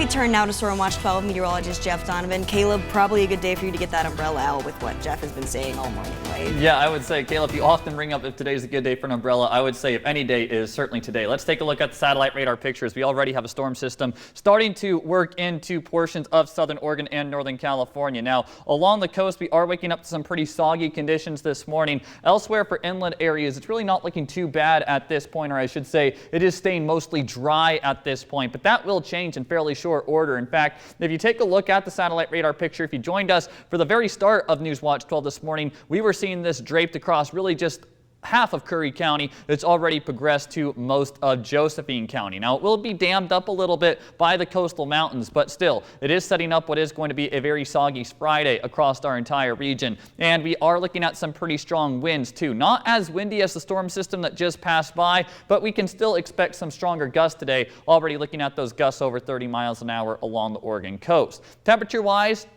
turn now to Storm Watch 12 meteorologist Jeff Donovan. Caleb, probably a good day for you to get that umbrella out with what Jeff has been saying all morning, right? Yeah, I would say, Caleb, you often bring up if today's a good day for an umbrella. I would say if any day is, certainly today. Let's take a look at the satellite radar pictures. We already have a storm system starting to work into portions of southern Oregon and northern California. Now, along the coast, we are waking up to some pretty soggy conditions this morning. Elsewhere for inland areas, it's really not looking too bad at this point, or I should say it is staying mostly dry at this point, but that will change in fairly short order. In fact, if you take a look at the satellite radar picture, if you joined us for the very start of News Watch 12 this morning, we were seeing this draped across really just half of Curry County. It's already progressed to most of Josephine County. Now, it will be dammed up a little bit by the coastal mountains, but still, it is setting up what is going to be a very soggy Friday across our entire region. And we are looking at some pretty strong winds, too. Not as windy as the storm system that just passed by, but we can still expect some stronger gusts today, already looking at those gusts over 30 miles an hour along the Oregon coast. Temperature-wise,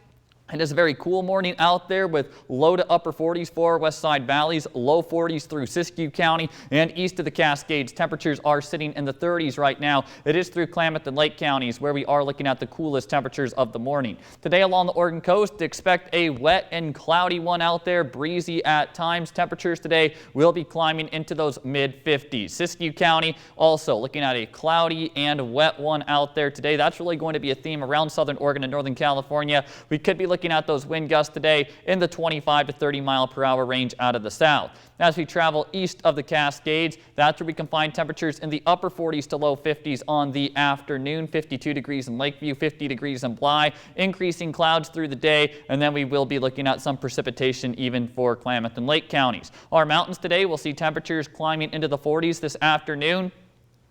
it is a very cool morning out there with low to upper 40s for west side valleys, low 40s through Siskiyou County and east of the Cascades. Temperatures are sitting in the 30s right now. It is through Klamath and Lake counties where we are looking at the coolest temperatures of the morning. Today along the Oregon coast, expect a wet and cloudy one out there, breezy at times. Temperatures today will be climbing into those mid 50s. Siskiyou County also looking at a cloudy and wet one out there today. That's really going to be a theme around southern Oregon and northern California. We could be looking at those wind gusts today in the 25 to 30 mile per hour range out of the south. As we travel east of the Cascades, that's where we can find temperatures in the upper 40s to low 50s on the afternoon. 52 degrees in Lakeview, 50 degrees in Bly, increasing clouds through the day, and then we will be looking at some precipitation even for Klamath and Lake counties. Our mountains today will see temperatures climbing into the 40s this afternoon.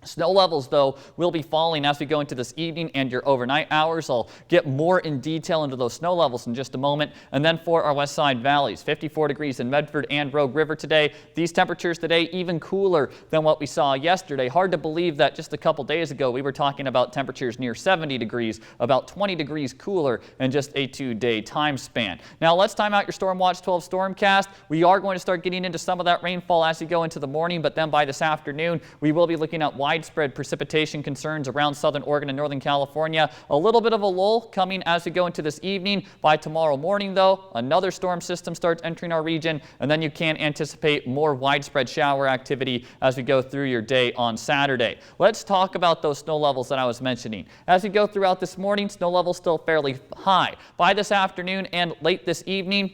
Snow levels, though, will be falling as we go into this evening and your overnight hours. I'll get more in detail into those snow levels in just a moment. And then for our west side valleys, 54 degrees in Medford and Rogue River today. These temperatures today even cooler than what we saw yesterday. Hard to believe that just a couple days ago we were talking about temperatures near 70 degrees, about 20 degrees cooler in just a 2-day time span. Now let's time out your Storm Watch 12 Stormcast. We are going to start getting into some of that rainfall as you go into the morning, but then by this afternoon we will be looking at widespread precipitation concerns around southern Oregon and northern California. A little bit of a lull coming as we go into this evening. By tomorrow morning, though, another storm system starts entering our region, and then you can anticipate more widespread shower activity as we go through your day on Saturday. Let's talk about those snow levels that I was mentioning. As we go throughout this morning, snow levels still fairly high. By this afternoon and late this evening,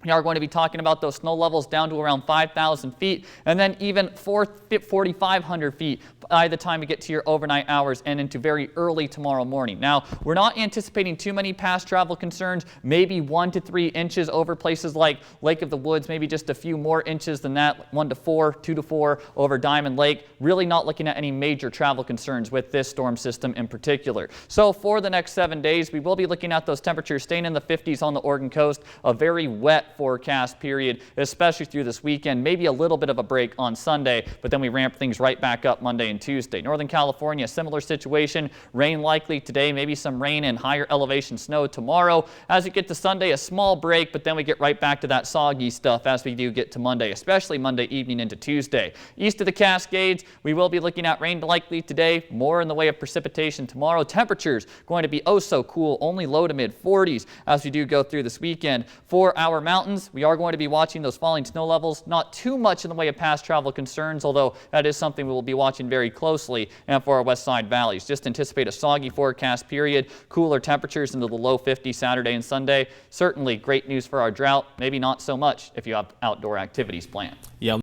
we are going to be talking about those snow levels down to around 5,000 feet and then even 4,500 feet by the time we get to your overnight hours and into very early tomorrow morning. Now, we're not anticipating too many past travel concerns, maybe 1 to 3 inches over places like Lake of the Woods, maybe just a few more inches than that, 1 to 4, 2 to 4 over Diamond Lake. Really not looking at any major travel concerns with this storm system in particular. So for the next 7 days, we will be looking at those temperatures staying in the 50s on the Oregon coast, a very wet forecast period, especially through this weekend, maybe a little bit of a break on Sunday, but then we ramp things right back up Monday and Tuesday. Northern California, similar situation. Rain likely today, maybe some rain and higher elevation snow tomorrow. As we get to Sunday, a small break, but then we get right back to that soggy stuff as we do get to Monday, especially Monday evening into Tuesday. East of the Cascades, we will be looking at rain likely today, more in the way of precipitation tomorrow. Temperatures going to be oh so cool, only low to mid 40s as we do go through this weekend. For our mountains, we are going to be watching those falling snow levels. Not too much in the way of past travel concerns, although that is something we will be watching very closely. And for our west side valleys, just anticipate a soggy forecast period, cooler temperatures into the low 50s Saturday and Sunday. Certainly great news for our drought, maybe not so much if you have outdoor activities planned. Yeah.